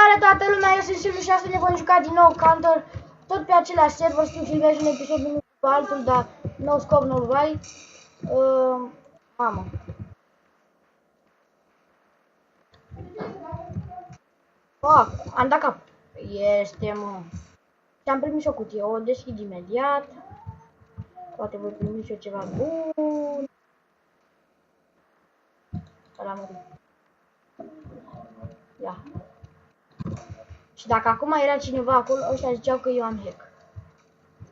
Salutare toată lumea, eu sunt Silviu și astăzi ne vom juca din nou Counter, tot pe același server, știu filmez un episod unul pe altul, dar no scop, no vai. Mamă. Am dat cap. Este, mă. Și am primit și o cutie, o deschid imediat. Poate voi primi și eu ceva bun. Ăla mă. Ia. Și dacă acum era cineva acolo, ăștia ziceau că eu am hack.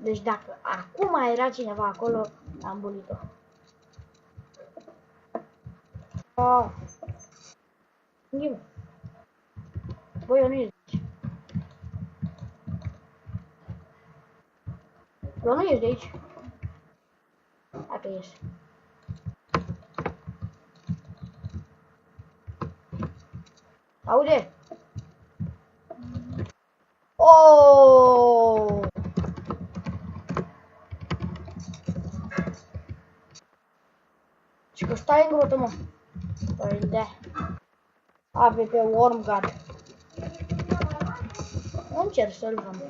Deci dacă acum era cineva acolo, am bulit-o. Băi, eu nu ies de aici. Eu nu ies de aici. Hai că ies. Aude! Oh! Și că stai în grotă, mă. Păi da. Ave pe Wormgard. Încerc să-l vând.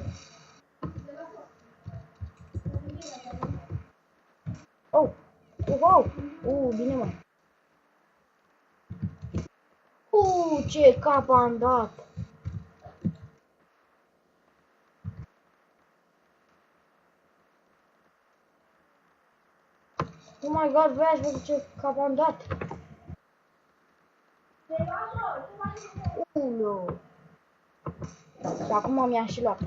Bine, mă. Ce cap am dat. Oh my god, vezi, vezi ce cap am dat. Și acum mi-am și luat.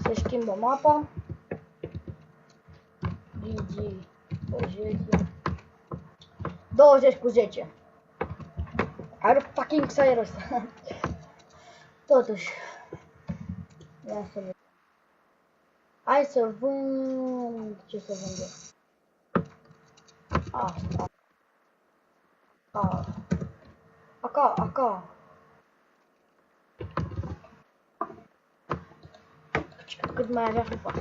Se schimbă mapa. GG. 20 cu 10. Are fucking xaierul ăsta. Totuși. Ia să vedem. Hai să vând. Ce să vând eu? Asta. Aca. Cât mai avea fupa.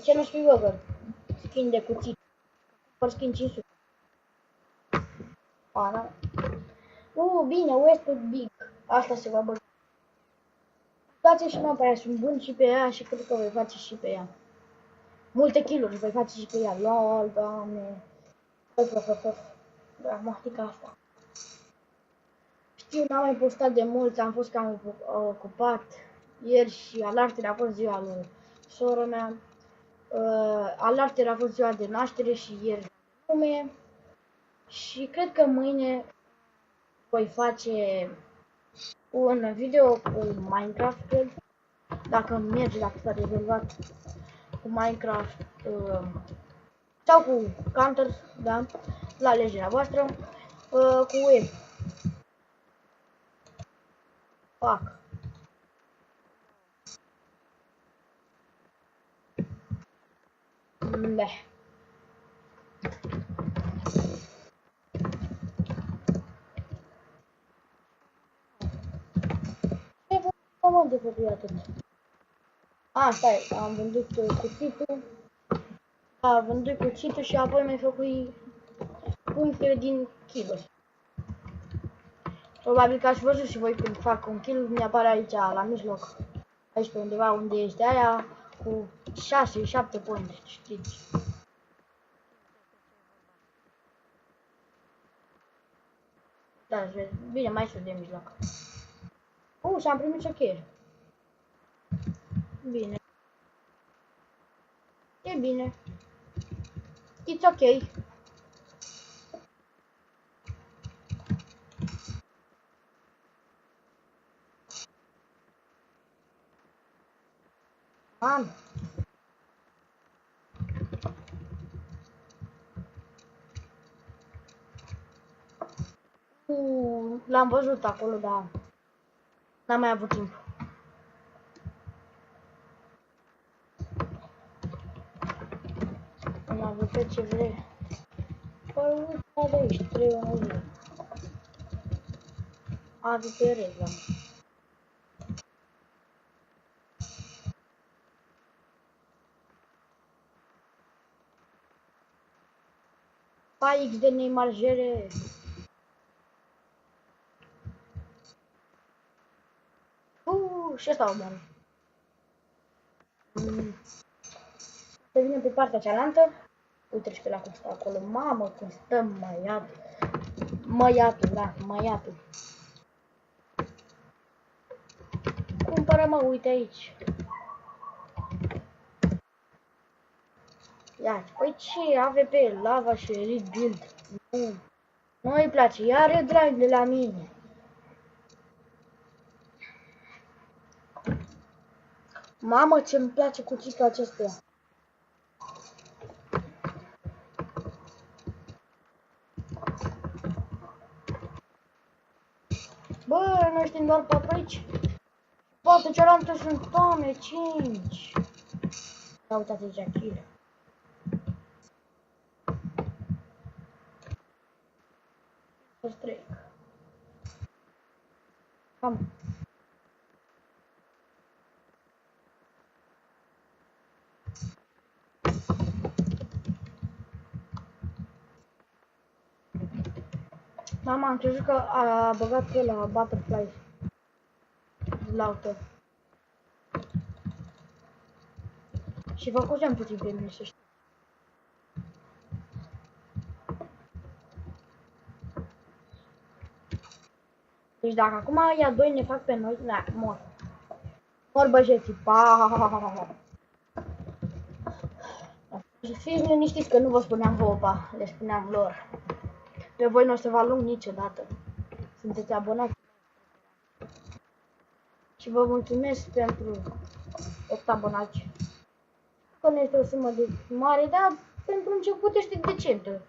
Ce nu spui, bă, skin de cuțit. Cumpăr skin 500. Da. Bine, Westwood Big. Asta se va băga. Dați și mapa aia, sunt bun și pe ea și cred că voi face și pe ea. Multe kill-uri voi face și pe ea. LOL, doamne. Dramatica asta. Știu, n-am mai postat de mult, am fost cam ocupat. Ieri și alartele a fost ziua lui sora mea. Alartele a fost ziua de naștere și ieri lume. Și cred că mâine voi face un video cu Minecraft, cred. Dacă merge, dacă s-a rezolvat cu Minecraft sau cu Counter, da, la alegerea voastră, cu web. Fac. Bleh. De făcut atât. Stai, am vândut cuțitul. Am vândut cuțitul și apoi mi-ai făcut puncte din kill-uri. Probabil că ați văzut și voi când fac un kill, mi apare aici la mijloc. Aici pe undeva unde este aia cu 6-7 puncte, știți. Da, bine, mai sus de mijloc. Și-am primit și o cheie. Bine. E bine. It's ok. L-am văzut acolo, dar n-am mai avut timp. Am avut pe ce vrei. Păi uite de aici, 3-1-0. Adu pe regla. Paix de Neymar Jere. Și ăsta o moară. Să vinem pe partea cealaltă. Uite-și pe la cum stă acolo. Mamă, cum stă măiatul. Măiatul, da, măiatul. Cumpără, mă, uite aici. Ia, păi ce AVP, lava și elite build. Nu îi place, ia are drag de la mine. Mamă, ce-mi place cuțitul acestuia. Bă, noi știm doar 4 aici. Poate cealaltă sunt tome, 5. Ia uitați aici, kill. Să trec. Cam. Mama, am crezut că a băgat pe la butterfly. Laută. Și făcuseam puțin pe mine, să știu. Deci dacă acum ia 2 ne fac pe noi, na, mor. Mor băjeții, pa. Fiți liniștiți că nu vă spuneam vouă, le spuneam lor. Pe voi nu o să vă alung niciodată. Sunteți abonați. Și vă mulțumesc pentru 8 abonați. Că nu este o sumă de mare, dar pentru început este decentă.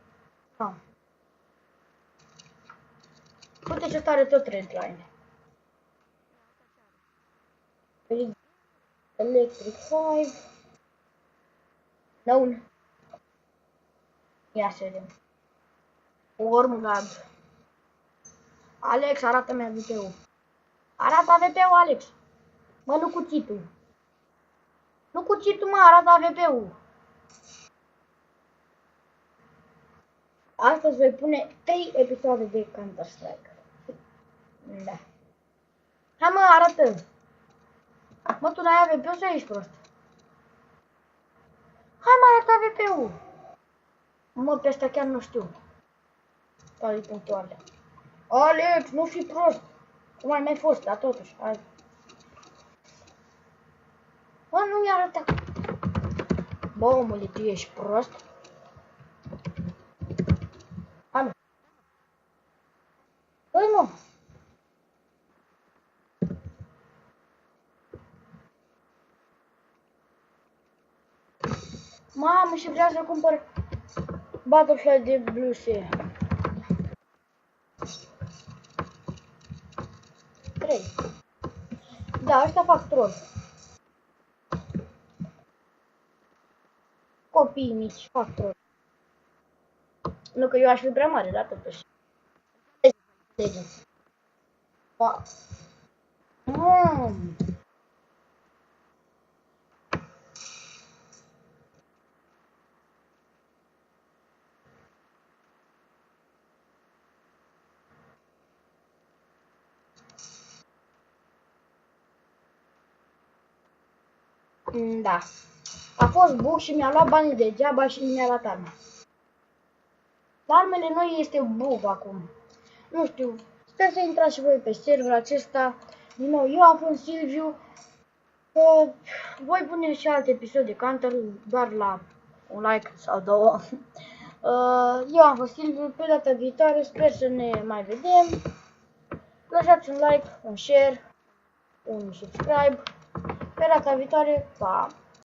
Da. Uite ce tare tot Redline. Electric 5. Known. Ia să vedem. Wormgad. Alex, arată-mi AVP-ul. Arată AVP-ul, Alex. Mă, nu cuțitul. Nu cuțitul, mă, arată AVP-ul. Astăzi voi pune 3 episoade de Counter-Strike. Da. Hai, mă, arată. Mă, tu n-ai AVP-ul sau ești prost? Hai, mă, arată AVP-ul. Mă, pe asta chiar nu știu. Toate punctuale. Alex, nu fi prost. Cum ai mai fost, dar totuși, hai. Mă, nu mi-a arătat. Bă, omule, tu ești prost? Hai, mă. Băi, mă. Mamă, și vreau să cumpăr Butterfly de Blue Sea. 3. Da, ăștia fac troll. Copii mici fac troll. Nu că eu aș fi prea mare, dar totuși. Da. A fost bug și mi-a luat banii degeaba și mi-a luat arma. Armele noi este bug acum. Nu știu. Sper să intrați și voi pe serverul acesta. Din nou, eu am fost Silviu. Voi pune și alte episoade de Counter, doar la un like sau 2. Eu am fost Silviu. Pe data viitoare sper să ne mai vedem. Lăsați un like, un share, un subscribe. Pe data viitoare, pa!